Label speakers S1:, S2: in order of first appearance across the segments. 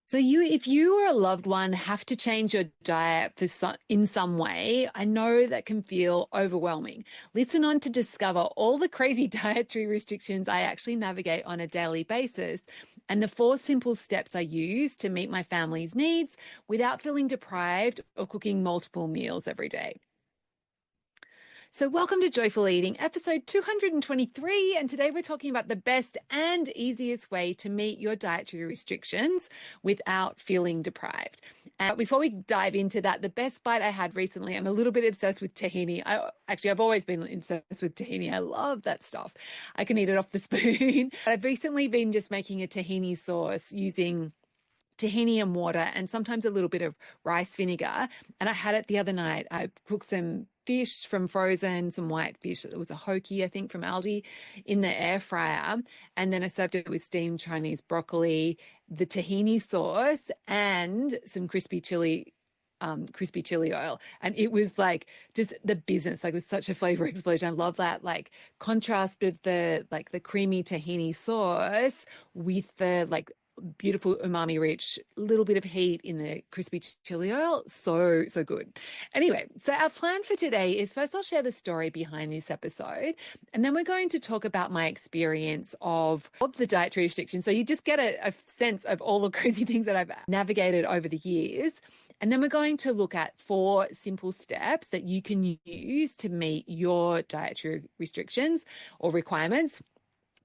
S1: So if you or a loved one have to change your diet in some way, I know that can feel overwhelming. Listen on to discover all the crazy dietary restrictions I actually navigate on a daily basis and the 4 simple steps I use to meet my family's needs without feeling deprived or cooking multiple meals every day. So, welcome to Joyful Eating, episode 223. And today we're talking about the best and easiest way to meet your dietary restrictions without feeling deprived. Before we dive into that, the best bite I had recently, I'm a little bit obsessed with tahini. I've always been obsessed with tahini. I love that stuff. I can eat it off the spoon. I've recently been just making a tahini sauce using tahini and water and sometimes a little bit of rice vinegar. And I had it the other night. I cooked some fish from frozen, some white fish. It was a hoki, I think, from Aldi in the air fryer. And then I served it with steamed Chinese broccoli, the tahini sauce, and some crispy chili oil. And it was like just the business, like it was such a flavor explosion. I love that like contrast of the creamy tahini sauce with the like beautiful umami rich little bit of heat in the crispy chili oil. So good. Anyway, so our plan for today is first I'll share the story behind this episode, and then we're going to talk about my experience of the dietary restriction, so you just get a sense of all the crazy things that I've navigated over the years. And then we're going to look at 4 simple steps that you can use to meet your dietary restrictions or requirements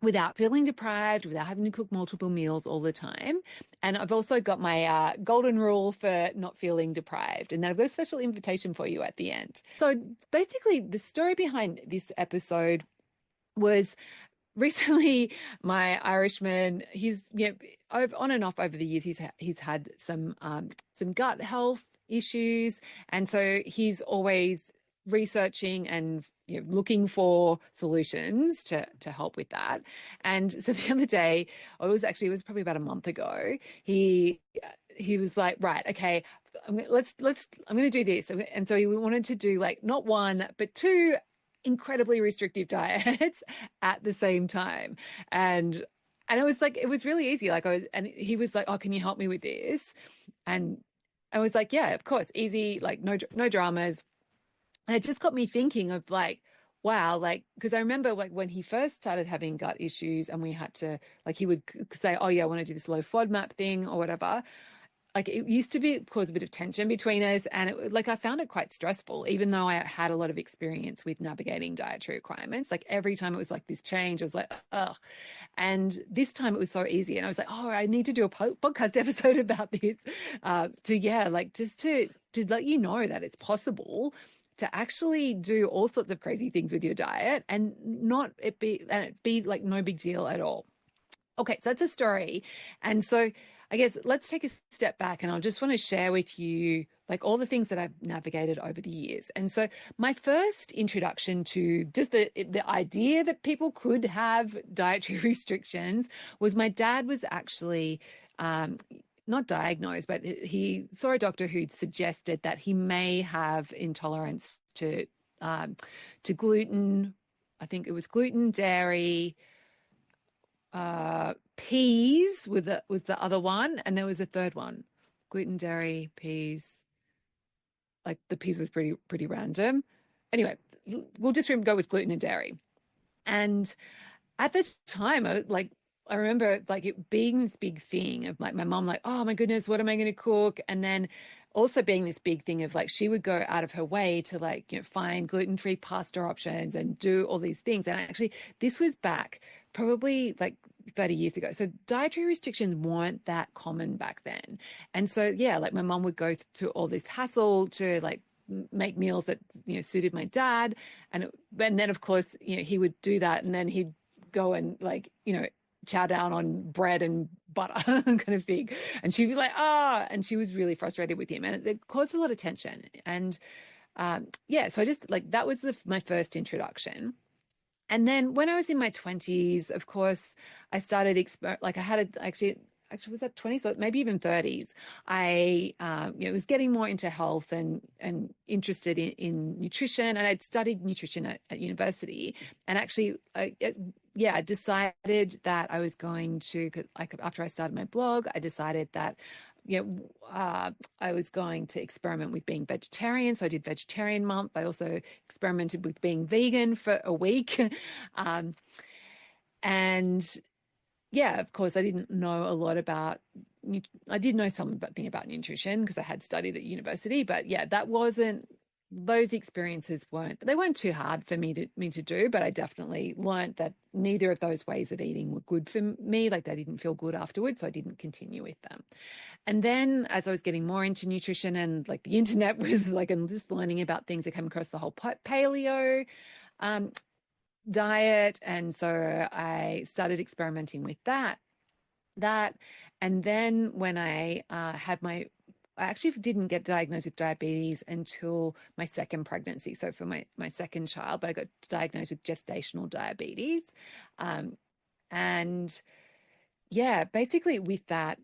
S1: without feeling deprived, without having to cook multiple meals all the time. And I've also got my golden rule for not feeling deprived. And then I've got a special invitation for you at the end. So basically, the story behind this episode was recently my Irishman, on and off over the years, he's had some gut health issues. And so he's always researching and looking for solutions to help with that. And so the other day, it was probably about a month ago, he was like, right, okay, I'm going to do this. And so he wanted to do like not 1, but 2 incredibly restrictive diets at the same time. And it was like, it was really easy. And he was like, oh, can you help me with this? And I was like, yeah, of course, easy, like no dramas. And it just got me thinking of like, wow, like, because I remember like when he first started having gut issues and we had to, like, he would say, oh yeah, I want to do this low FODMAP thing or whatever. Like it used to cause a bit of tension between us. And I found it quite stressful, even though I had a lot of experience with navigating dietary requirements. Like every time it was like this change, I was like, ugh. And this time it was so easy. And I was like, oh, I need to do a podcast episode about this to let you know that it's possible to actually do all sorts of crazy things with your diet and it be like no big deal at all. Okay, so that's a story. And so I guess let's take a step back and I just want to share with you like all the things that I've navigated over the years. And so my first introduction to just the idea that people could have dietary restrictions was my dad was actually not diagnosed, but he saw a doctor who'd suggested that he may have intolerance to gluten. I think it was gluten, dairy, peas was the other one, and there was a third one: gluten, dairy, peas. Like the peas was pretty random. Anyway, we'll just go with gluten and dairy. And at the time, I remember like it being this big thing of like my mom, like, oh my goodness, what am I going to cook? And then also being this big thing of like she would go out of her way to like find gluten-free pasta options and do all these things. And actually, this was back probably like 30 years ago. So dietary restrictions weren't that common back then. And so yeah, like my mom would go through all this hassle to like make meals that suited my dad, and then of course he would do that, and then he'd go and like chow down on bread and butter kind of thing. And she'd be like, and she was really frustrated with him, and it caused a lot of tension. And so I just like, that was my first introduction. And then when I was in my 20s, of course, I started actually was that 20s or maybe even 30s. I was getting more into health and interested in nutrition, and I'd studied nutrition at university. And actually, I decided that I was going to, like, after I started my blog, I decided that I was going to experiment with being vegetarian. So I did vegetarian month. I also experimented with being vegan for a week. um, and yeah, of course, I didn't know a lot about, I did know something about nutrition because I had studied at university, but yeah, those experiences weren't too hard for me to do, but I definitely learned that neither of those ways of eating were good for me. Like they didn't feel good afterwards, so I didn't continue with them. And then as I was getting more into nutrition and like the internet was like, I'm just learning about things, I came across the whole paleo um, diet. And so I started experimenting with that. And then when I actually didn't get diagnosed with diabetes until my second pregnancy. So for my second child, but I got diagnosed with gestational diabetes. Um, and yeah, basically with that,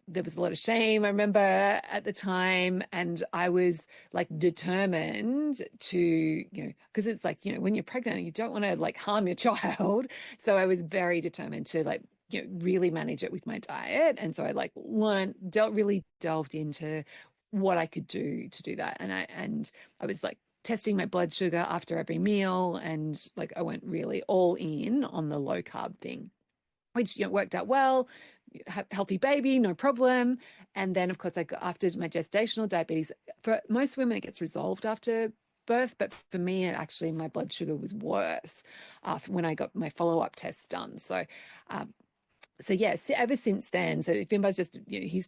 S1: there was a lot of shame, I remember at the time. And I was like determined to, because it's like, when you're pregnant, you don't want to like harm your child. So I was very determined to like, really manage it with my diet. And so I like really delved into what I could do to do that. And I was like testing my blood sugar after every meal. And like, I went really all in on the low carb thing, which worked out well. Healthy baby, no problem. And then, of course, after my gestational diabetes, for most women, it gets resolved after birth, but for me, my blood sugar was worse when I got my follow-up tests done. Um, so yeah, ever since then, so Bimbo's just, he's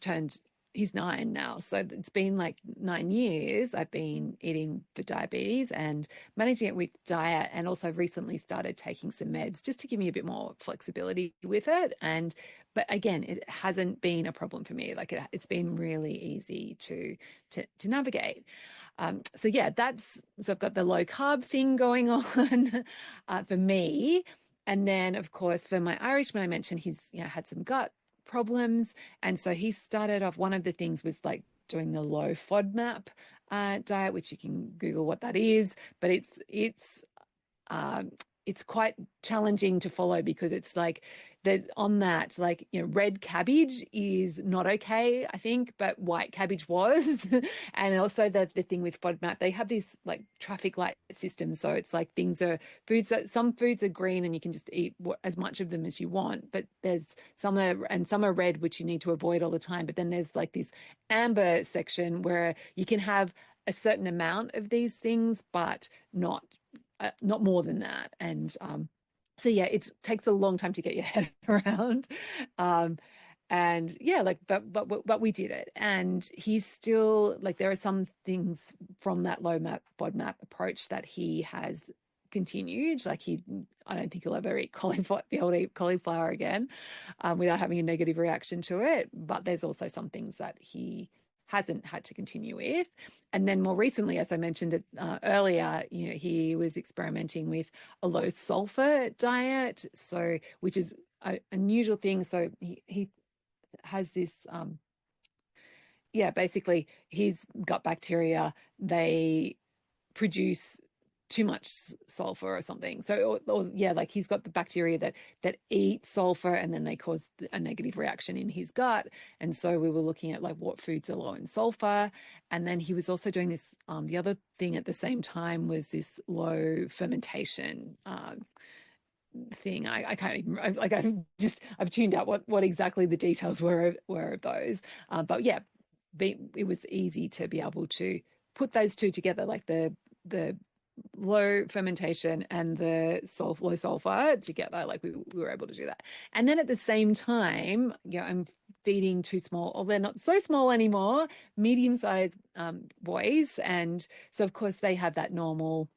S1: 9 now. So it's been like 9 years I've been eating for diabetes and managing it with diet, and also recently started taking some meds just to give me a bit more flexibility with it. But again, it hasn't been a problem for me. Like it's been really easy to navigate. So yeah, so I've got the low carb thing going on for me. And then, of course, for my Irishman, I mentioned he's had some gut problems. And so he started off, one of the things was like doing the low FODMAP diet, which you can Google what that is. But it's quite challenging to follow because it's like on that, like, red cabbage is not okay, I think, but white cabbage was. And also the thing with FODMAP, they have this like traffic light system. So it's like some foods are green and you can just eat as much of them as you want, but there's some are red, which you need to avoid all the time. But then there's like this amber section where you can have a certain amount of these things, but not more than that. And so yeah, it takes a long time to get your head around. And yeah, like, but we did it. And he's still like, there are some things from that low FODMAP approach that he has continued. Like I don't think he'll ever be able to eat cauliflower again without having a negative reaction to it. But there's also some things that he hasn't had to continue with. And then more recently, as I mentioned it earlier, he was experimenting with a low sulfur diet, so which is an unusual thing. So he has this basically his gut bacteria, they produce too much sulfur or something. So, like he's got the bacteria that eat sulfur, and then they cause a negative reaction in his gut. And so we were looking at like what foods are low in sulfur. And then he was also doing this, the other thing at the same time was this low fermentation thing. I can't even, I've tuned out what exactly the details were of those. But yeah, it was easy to be able to put those two together, like the low fermentation and the low sulfur together. Like we were able to do that. And then at the same time, I'm feeding two small, or they're not so small anymore, medium-sized boys. And so of course they have that normal,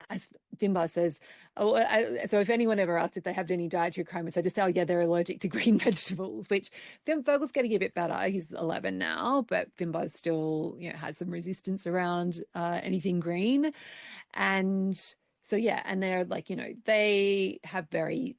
S1: as Finbar says, so if anyone ever asks if they have any dietary requirements, I just say, oh yeah, they're allergic to green vegetables, which Vogel's getting a bit better. He's 11 now, but Finbar still, has some resistance around anything green. And so, yeah, and they're like, they have very,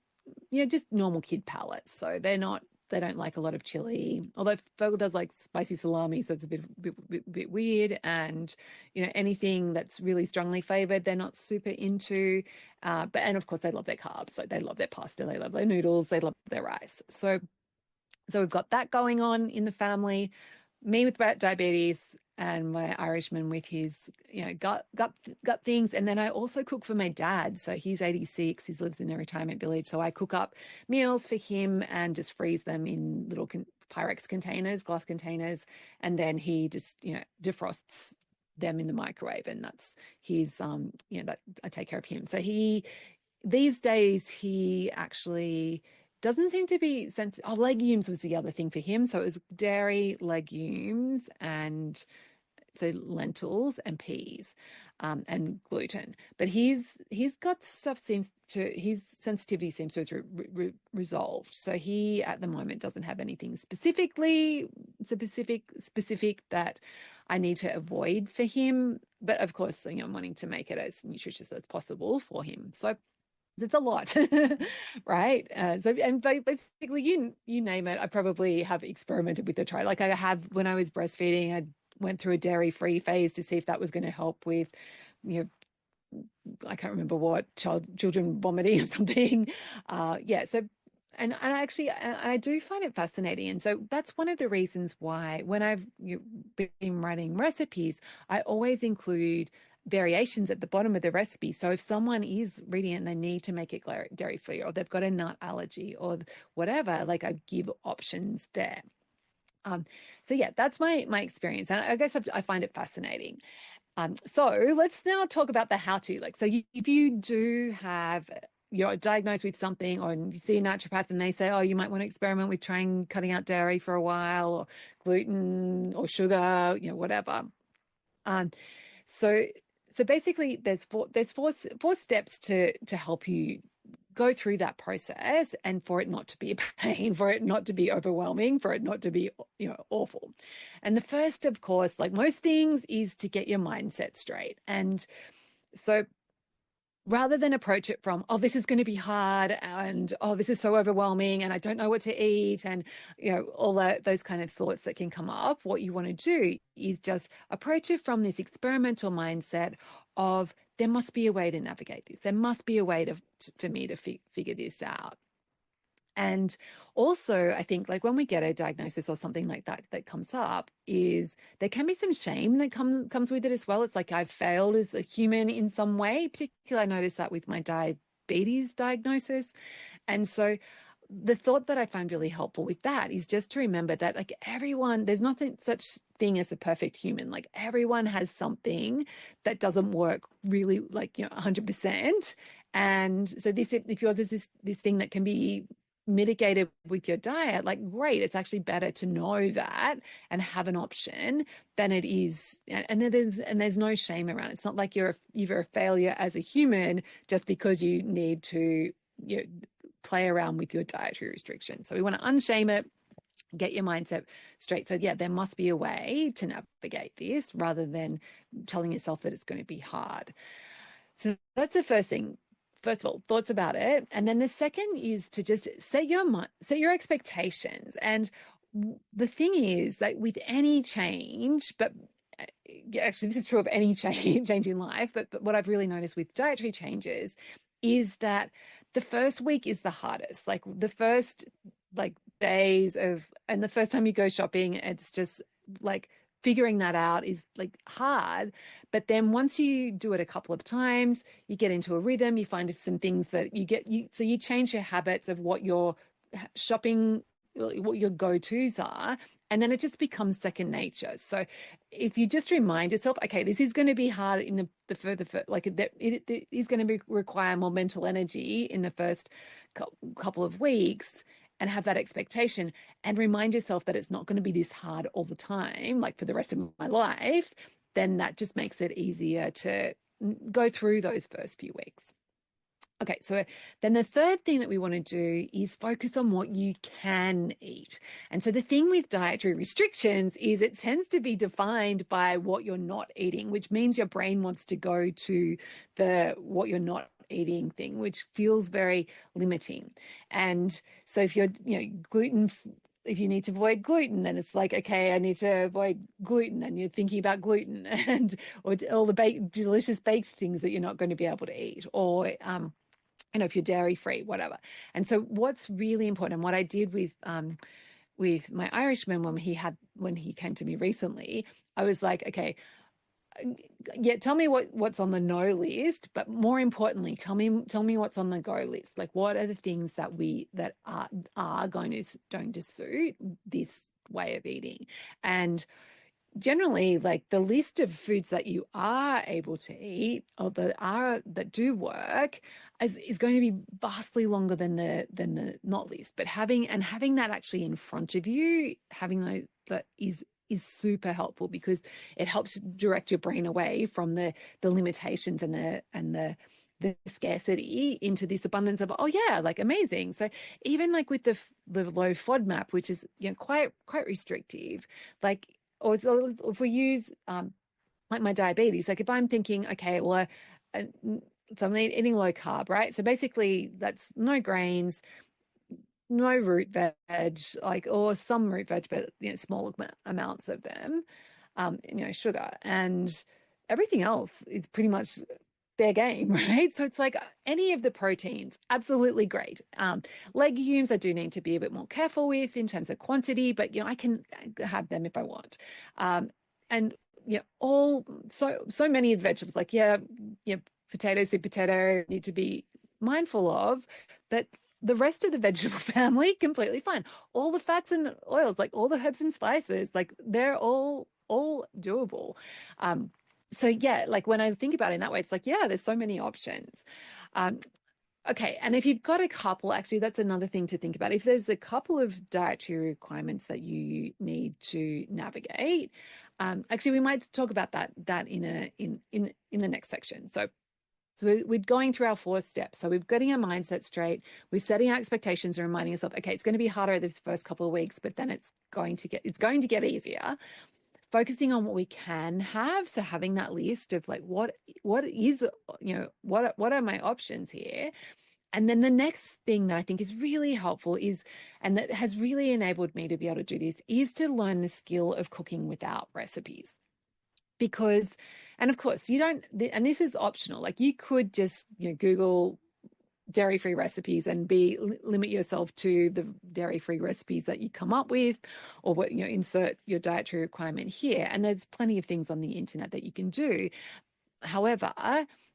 S1: just normal kid palates. So they don't like a lot of chili, although Vogel does like spicy salami, so it's a bit weird. And anything that's really strongly flavored, they're not super into. And of course, they love their carbs. So they love their pasta, they love their noodles, they love their rice. So So we've got that going on in the family, me with diabetes and my Irishman with his, gut things. And then I also cook for my dad. So he's 86. He lives in a retirement village. So I cook up meals for him and just freeze them in little Pyrex containers, glass containers. And then he just, defrosts them in the microwave. And that's his, that I take care of him. So these days, he actually doesn't seem to be sensitive. Oh, legumes was the other thing for him. So it was dairy, legumes, and so lentils and peas, and gluten. But he's got stuff his sensitivity seems to have resolved. So he at the moment doesn't have anything specific that I need to avoid for him. But of course, I'm wanting to make it as nutritious as possible for him. So it's a lot, right? And basically, you name it. I probably have experimented with it. Try like I have when I was breastfeeding. I went through a dairy-free phase to see if that was going to help with, I can't remember what children vomiting or something. Yeah. So, and I do find it fascinating, and so that's one of the reasons why when I've been writing recipes, I always include variations at the bottom of the recipe. So if someone is reading it and they need to make it dairy free, or they've got a nut allergy or whatever, like I give options there. So yeah, that's my experience, and I guess I find it fascinating. So let's now talk about the how-to. Like, so if you do have you're diagnosed with something, or you see a naturopath and they say, oh, you might want to experiment with trying cutting out dairy for a while, or gluten or sugar, whatever. Um, so so basically there's four steps to help you go through that process, and for it not to be a pain, for it not to be overwhelming, for it not to be awful. And the first, of course, like most things, is to get your mindset straight. And so rather than approach it from, oh, this is going to be hard, and oh, this is so overwhelming, and I don't know what to eat, and all those kind of thoughts that can come up, what you want to do is just approach it from this experimental mindset of, there must be a way to navigate this. There must be a way for me to figure this out. And also, I think, like, when we get a diagnosis or something like that comes up, is there can be some shame that comes with it as well. It's like, I've failed as a human in some way. Particularly, I noticed that with my diabetes diagnosis. And so the thought that I find really helpful with that is just to remember that, like, there's nothing such thing as a perfect human. Like, everyone has something that doesn't work really, like, 100%. And so if yours is this thing that can be mitigated with your diet, like, great, it's actually better to know that and have an option than it is. And there's no shame around it. It's not like you're a failure as a human just because you need to play around with your dietary restrictions. So we want to unshame it, get your mindset straight. So yeah, there must be a way to navigate this, rather than telling yourself that it's going to be hard. So that's the first thing. First of all, thoughts about it. And then the second is to just set your expectations. And the thing is that with any change, but actually this is true of any change in life, but what I've really noticed with dietary changes is that the first week is the hardest. Like, the first days and the first time you go shopping, it's just like figuring that out is like hard. But then once you do it a couple of times, you get into a rhythm, you find some things that so you change your habits of what your shopping, what your go-tos are, and then it just becomes second nature. So if you just remind yourself, okay, this is going to be hard in the further, like, it is going to require more mental energy in the first couple of weeks, and have that expectation, and remind yourself that it's not going to be this hard all the time, like for the rest of my life, then that just makes it easier to go through those first few weeks. Okay, so then the third thing that we want to do is focus on what you can eat. And so the thing with dietary restrictions is it tends to be defined by what you're not eating, which means your brain wants to go to the what you're not eating thing, which feels very limiting. And so if you're, if you need to avoid gluten, then it's like, okay, I need to avoid gluten, and you're thinking about gluten or all the delicious baked things that you're not going to be able to eat, or if you're dairy free, whatever. And so what's really important, and what I did with with my Irishman when he came to me recently, I was like, okay, yeah, tell me what's on the no list, but more importantly, tell me what's on the go list. Like, what are the things that are going to suit this way of eating? And generally, like, the list of foods that you are able to eat or that do work is going to be vastly longer than the not list. But having that actually in front of you, having that is super helpful, because it helps direct your brain away from the limitations and the scarcity into this abundance of, oh yeah, like, amazing. So even like with the low FODMAP, which is, you know, quite restrictive, like, or so if we use like my diabetes, like if I'm thinking, okay, well, so I'm eating low carb, right? So basically that's no grains, no root veg, like, or some root veg, but, you know, small amounts of them, you know, sugar, and everything else is pretty much fair game, right? So it's like any of the proteins, absolutely great. Legumes, I do need to be a bit more careful with in terms of quantity, but, you know, I can have them if I want. And, you know, so many vegetables, like, yeah, potatoes, sweet potato, need to be mindful of, but the rest of the vegetable family, completely fine. All the fats and oils, like all the herbs and spices, like, they're all doable. So yeah, like, when I think about it in that way, it's like, yeah, there's so many options. Okay, and if you've got a couple, actually, that's another thing to think about. If there's a couple of dietary requirements that you need to navigate, actually, we might talk about that in the next section. So we're going through our 4 steps. So we're getting our mindset straight. We're setting our expectations and reminding ourselves, okay, it's going to be harder this first couple of weeks, but then it's going to get easier. Focusing on what we can have. So having that list of, like, what is, you know, what are my options here? And then the next thing that I think is really helpful is, and that has really enabled me to be able to do this, is to learn the skill of cooking without recipes. Because, and of course, you don't, and this is optional, like, you could just, you know, Google dairy-free recipes and limit yourself to the dairy-free recipes that you come up with, or what, you know, insert your dietary requirement here. And there's plenty of things on the internet that you can do. However,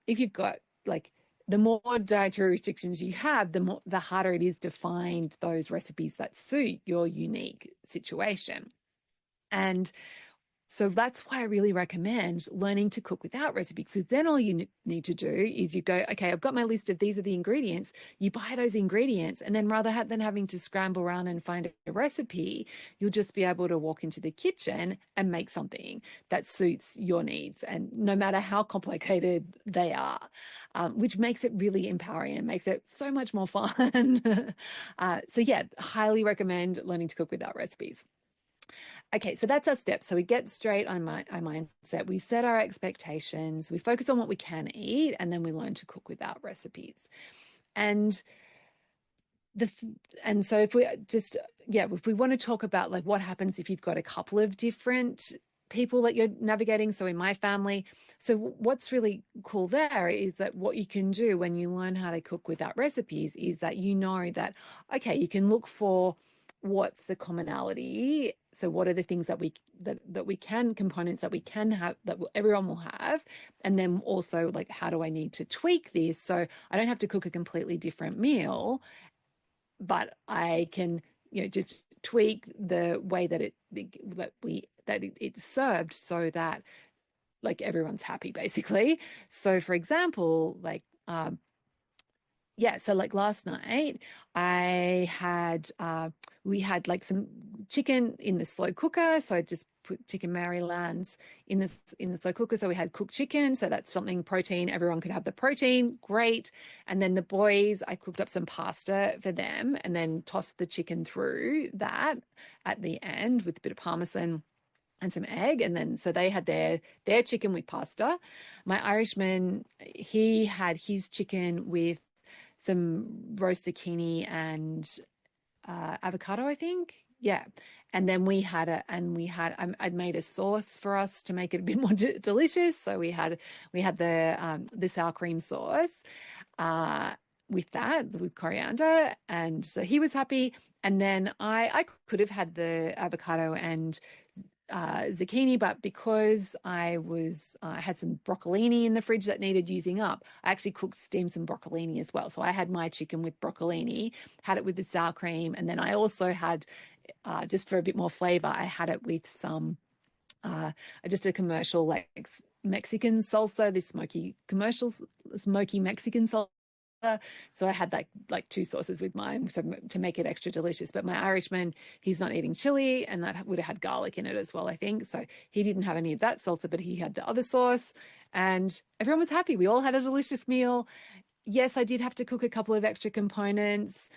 S1: if you've got, like, the more dietary restrictions you have, the harder it is to find those recipes that suit your unique situation. And so that's why I really recommend learning to cook without recipes, because then all you need to do is you go, okay, I've got my list of these are the ingredients. You buy those ingredients, and then rather than having to scramble around and find a recipe, you'll just be able to walk into the kitchen and make something that suits your needs, and no matter how complicated they are, which makes it really empowering and makes it so much more fun. So yeah, highly recommend learning to cook without recipes. Okay, so that's our steps. So we get straight on our mindset. We set our expectations. We focus on what we can eat, and then we learn to cook without recipes. And so if we just, yeah, if we want to talk about, like, what happens if you've got a couple of different people that you're navigating. So in my family, so what's really cool there is that what you can do when you learn how to cook without recipes is that, you know, that, okay, you can look for what's the commonality. So what are the things that we can, components that we can have, that everyone will have, and then also, like, how do I need to tweak this so I don't have to cook a completely different meal, but I can, you know, just tweak the way that it's served so that, like, everyone's happy, basically. So for example, like, yeah, so like last night we had like some chicken in the slow cooker. So I just put chicken Marylands in the slow cooker. So we had cooked chicken. So that's something protein. Everyone could have the protein. Great. And then the boys, I cooked up some pasta for them and then tossed the chicken through that at the end with a bit of Parmesan and some egg. And then, so they had their chicken with pasta. My Irishman, he had his chicken with some roast zucchini and avocado, I think. Yeah. And then I'd made a sauce for us to make it a bit more delicious. So we had the sour cream sauce. with that, with coriander. And so he was happy. And then I could have had the avocado and zucchini, but because I had some broccolini in the fridge that needed using up, I actually steamed some broccolini as well. So I had my chicken with broccolini, had it with the sour cream, and then I also had, just for a bit more flavor, I had it with some just a commercial like Mexican salsa, this smoky Mexican salsa. So I had like two sauces with mine to make it extra delicious. But my Irishman, he's not eating chili, and that would have had garlic in it as well, I think. So he didn't have any of that salsa, but he had the other sauce, and everyone was happy. We all had a delicious meal. Yes, I did have to cook a couple of extra components,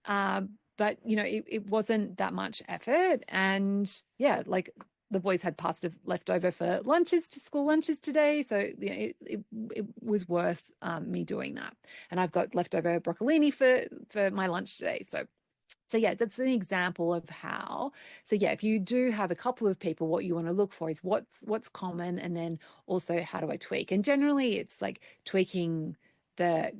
S1: but it wasn't that much effort. And yeah, like the boys had pasta left over for school lunches today. So it was worth me doing that. And I've got leftover broccolini for my lunch today. So yeah, that's an example of how. So yeah, if you do have a couple of people, what you want to look for is what's common, and then also how do I tweak? And generally it's like tweaking the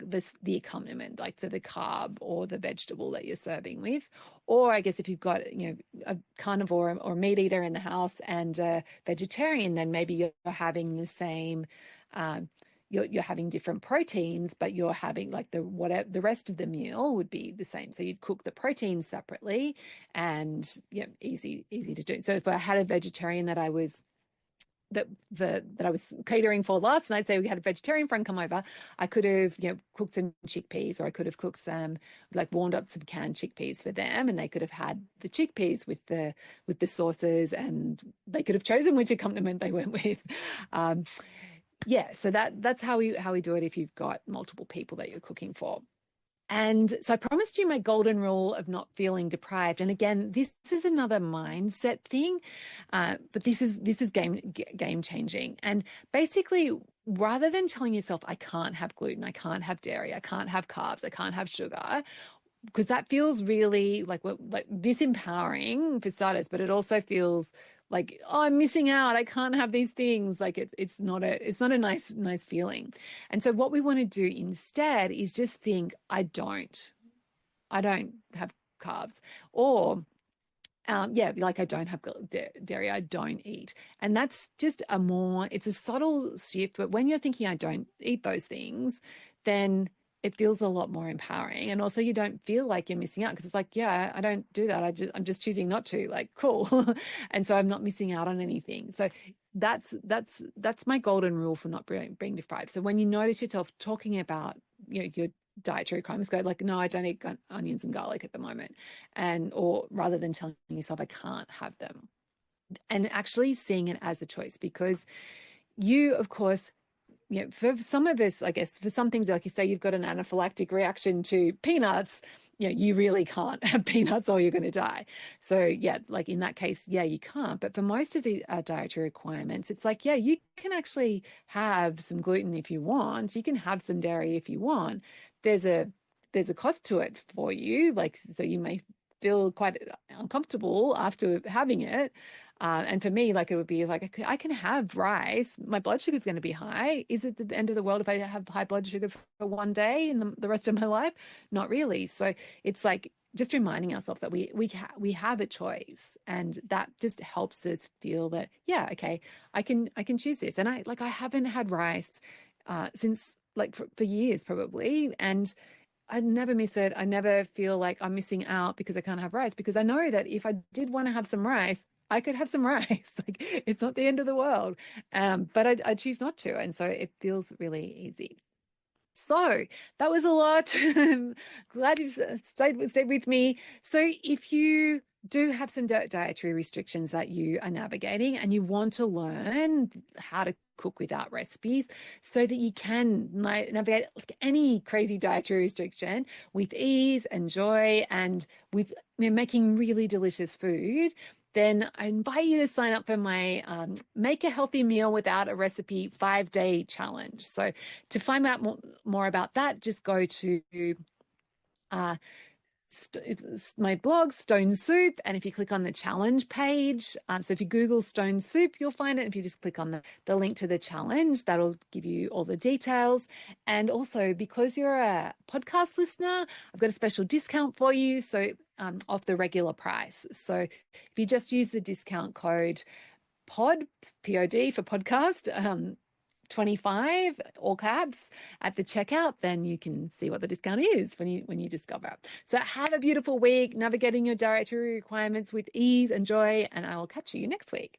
S1: accompaniment, like so the carb or the vegetable that you're serving with. Or I guess if you've got a carnivore or meat eater in the house and a vegetarian, then maybe you're having the same you're having different proteins, but you're having like the rest of the meal would be the same. So you'd cook the proteins separately, and easy to do. So if I had a vegetarian that I was catering for last night, say we had a vegetarian friend come over, I could have cooked some chickpeas, or I could have cooked some, like warmed up some canned chickpeas for them, and they could have had the chickpeas with the sauces, and they could have chosen which accompaniment they went with. So that's how we do it if you've got multiple people that you're cooking for. And so I promised you my golden rule of not feeling deprived. And again, this is another mindset thing, but this is game changing. And basically, rather than telling yourself, I can't have gluten, I can't have dairy, I can't have carbs, I can't have sugar, because that feels really like disempowering for starters, but it also feels like, oh, I'm missing out, I can't have these things. Like it's not a nice feeling. And so what we want to do instead is just think, I don't have carbs, or like I don't have dairy, I don't eat. And that's just it's a subtle shift, but when you're thinking I don't eat those things, then it feels a lot more empowering. And also you don't feel like you're missing out, because it's like, yeah, I don't do that. I'm just choosing not to, like, cool. And so I'm not missing out on anything. So that's my golden rule for not being deprived. So when you notice yourself talking about, your dietary crimes, go like, no, I don't eat onions and garlic at the moment. Or rather than telling yourself I can't have them, and actually seeing it as a choice, because you, of course, for some of us, I guess, for some things, like you say, you've got an anaphylactic reaction to peanuts, you really can't have peanuts or you're going to die. So yeah, like in that case, yeah, you can't. But for most of the dietary requirements, it's like, yeah, you can actually have some gluten if you want. You can have some dairy if you want. There's a cost to it for you. Like, so you may feel quite uncomfortable after having it. And for me, like, it would be like, I can have rice. My blood sugar is going to be high. Is it the end of the world if I have high blood sugar for one day in the rest of my life? Not really. So it's like just reminding ourselves that we have a choice, and that just helps us feel that, yeah, okay, I can choose this. And I haven't had rice since like for years probably, and I never miss it. I never feel like I'm missing out because I can't have rice, because I know that if I did want to have some rice, I could have some rice. Like, it's not the end of the world. But I choose not to. And so it feels really easy. So that was a lot. Glad you stayed with me. So if you do have some dietary restrictions that you are navigating, and you want to learn how to cook without recipes so that you can navigate any crazy dietary restriction with ease and joy, and with making really delicious food, then I invite you to sign up for my Make a Healthy Meal Without a Recipe 5-day challenge. So to find out more about that, just go to my blog, Stone Soup. And if you click on the challenge page, so if you Google Stone Soup, you'll find it. If you just click on the link to the challenge, that'll give you all the details. And also, because you're a podcast listener, I've got a special discount for you. So off the regular price. So if you just use the discount code POD, P-O-D for podcast, 25, all caps, at the checkout, then you can see what the discount is when you discover it. So have a beautiful week, navigating your dietary requirements with ease and joy, and I will catch you next week.